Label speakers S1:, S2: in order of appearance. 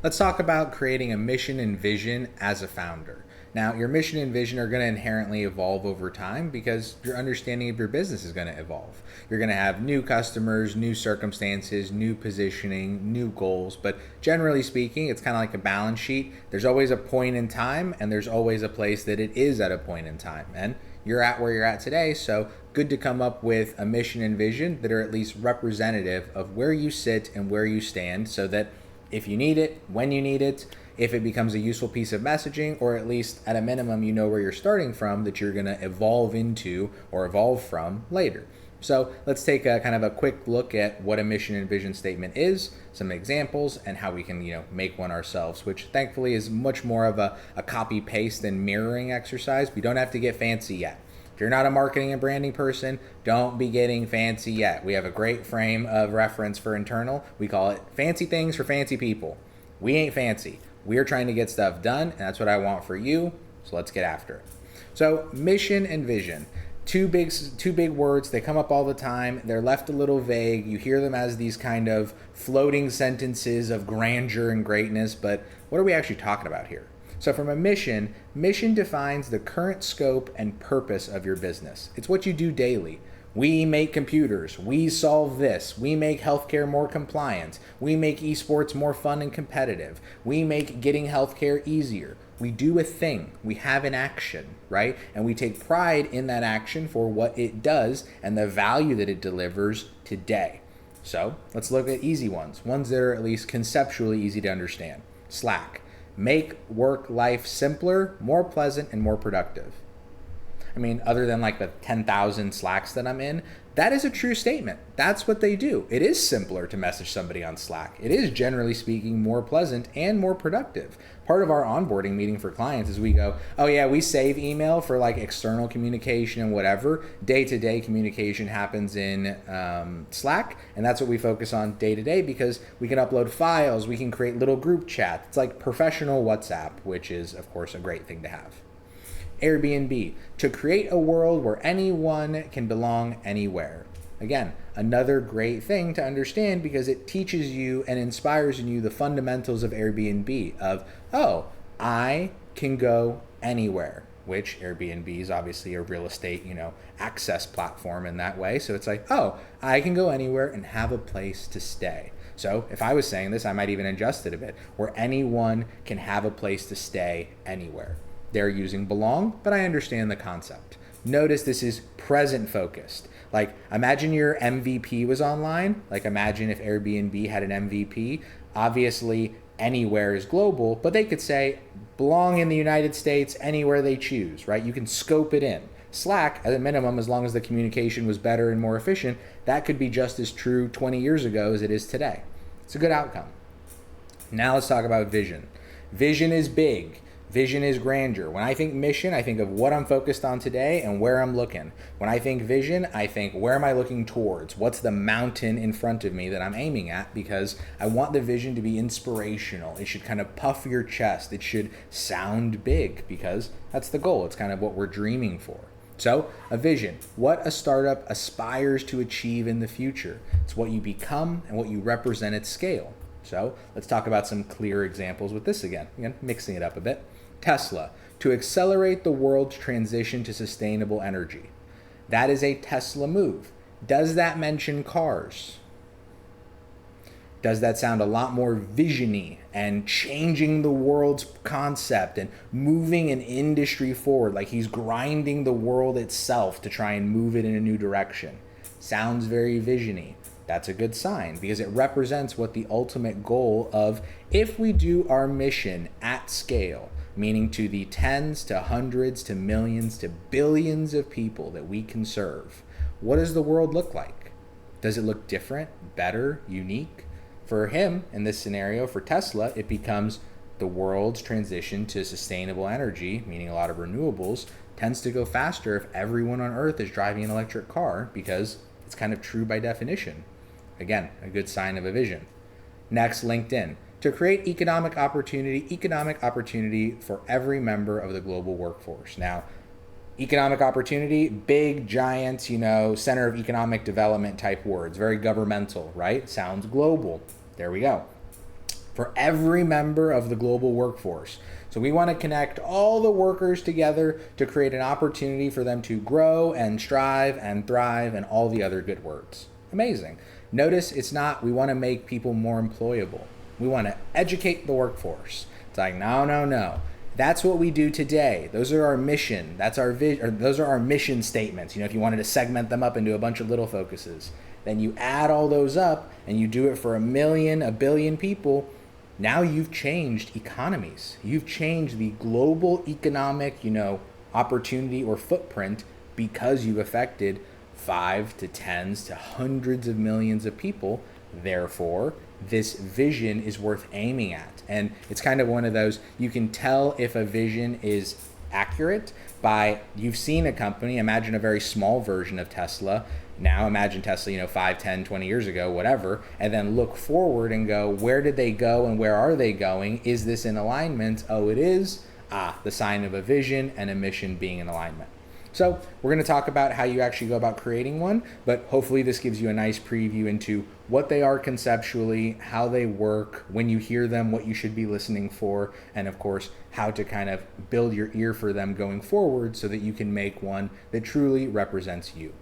S1: Let's talk about creating a mission and vision as a founder. Now, your mission and vision are going to inherently evolve over time because your understanding of your business is going to evolve. You're going to have new customers, new circumstances, new positioning, new goals. But generally speaking, it's kind of like a balance sheet. There's always a point in time, and there's always a place that it is at a point in time. And you're at where you're at today, so good to come up with a mission and vision that are at least representative of where you sit and where you stand, so that if you need it, when you need it, if it becomes a useful piece of messaging, or at least at a minimum, you know where you're starting from, that you're going to evolve into or evolve from later. So let's take a kind of a quick look at what a mission and vision statement is, some examples, and how we can, make one ourselves, which thankfully is much more of a copy paste than mirroring exercise. We don't have to get fancy yet. If you're not a marketing and branding person, don't be getting fancy yet. We have a great frame of reference for internal. We call it fancy things for fancy people. We ain't fancy. We're trying to get stuff done, and that's what I want for you. So let's get after it. So mission and vision. Two big words. They come up all the time. They're left a little vague. You hear them as these kind of floating sentences of grandeur and greatness, but what are we actually talking about here? So from a mission defines the current scope and purpose of your business. It's what you do daily. We make computers. We solve this. We make healthcare more compliant. We make esports more fun and competitive. We make getting healthcare easier. We do a thing. We have an action, right? And we take pride in that action for what it does and the value that it delivers today. So let's look at easy ones that are at least conceptually easy to understand. Slack. Make work life simpler, more pleasant, and more productive. I mean, other than like the 10,000 Slacks that I'm in, that is a true statement. That's what they do. It is simpler to message somebody on Slack. It is, generally speaking, more pleasant and more productive. Part of our onboarding meeting for clients is we go, oh yeah, we save email for like external communication and whatever. Day-to-day communication happens in Slack, and that's what we focus on day-to-day because we can upload files, we can create little group chats. It's like professional WhatsApp, which is, of course, a great thing to have. Airbnb, to create a world where anyone can belong anywhere. Again, another great thing to understand because it teaches you and inspires in you the fundamentals of Airbnb of, oh, I can go anywhere, which Airbnb is obviously a real estate, access platform in that way. So it's like, oh, I can go anywhere and have a place to stay. So if I was saying this, I might even adjust it a bit, where anyone can have a place to stay anywhere. They're using belong, but I understand the concept. Notice this is present focused. Like imagine your MVP was online. Like imagine if Airbnb had an MVP. Obviously anywhere is global, but they could say belong in the United States anywhere they choose, right? You can scope it in. Slack, at a minimum, as long as the communication was better and more efficient, that could be just as true 20 years ago as it is today. It's a good outcome. Now let's talk about vision. Vision is big. Vision is grandeur. When I think mission, I think of what I'm focused on today and where I'm looking. When I think vision, I think where am I looking towards? What's the mountain in front of me that I'm aiming at? Because I want the vision to be inspirational. It should kind of puff your chest. It should sound big because that's the goal. It's kind of what we're dreaming for. So a vision, what a startup aspires to achieve in the future. It's what you become and what you represent at scale. So let's talk about some clear examples with this again, mixing it up a bit. Tesla, to accelerate the world's transition to sustainable energy. That is a Tesla move. Does that mention cars? Does that sound a lot more vision-y and changing the world's concept and moving an industry forward, like he's grinding the world itself to try and move it in a new direction? Sounds very vision-y. That's a good sign because it represents what the ultimate goal of if we do our mission at scale, meaning to the tens to hundreds to millions to billions of people that we can serve. What does the world look like? Does it look different, better, unique? For him, in this scenario, for Tesla, it becomes the world's transition to sustainable energy, meaning a lot of renewables, tends to go faster if everyone on Earth is driving an electric car because it's kind of true by definition. Again, a good sign of a vision. Next, LinkedIn. To create economic opportunity for every member of the global workforce. Now, economic opportunity, big, giant, center of economic development type words, very governmental, right? Sounds global. There we go. for every member of the global workforce. So we want to connect all the workers together to create an opportunity for them to grow and strive and thrive and all the other good words. Amazing. Notice it's not, we want to make people more employable. We want to educate the workforce. It's like, no. That's what we do today. Those are our mission. That's our those are our mission statements. If you wanted to segment them up into a bunch of little focuses, then you add all those up and you do it for 1 million, 1 billion people. Now you've changed economies. You've changed the global economic, opportunity or footprint because you've affected 5 to 10s to hundreds of millions of people. Therefore, this vision is worth aiming at. And it's kind of one of those, you can tell if a vision is accurate by, you've seen a company, imagine a very small version of Tesla. Now imagine Tesla, 5, 10, 20 years ago, whatever, and then look forward and go, where did they go and where are they going? Is this in alignment? Oh, it is. The sign of a vision and a mission being in alignment. So we're going to talk about how you actually go about creating one, but hopefully this gives you a nice preview into what they are conceptually, how they work, when you hear them, what you should be listening for, and of course, how to kind of build your ear for them going forward so that you can make one that truly represents you.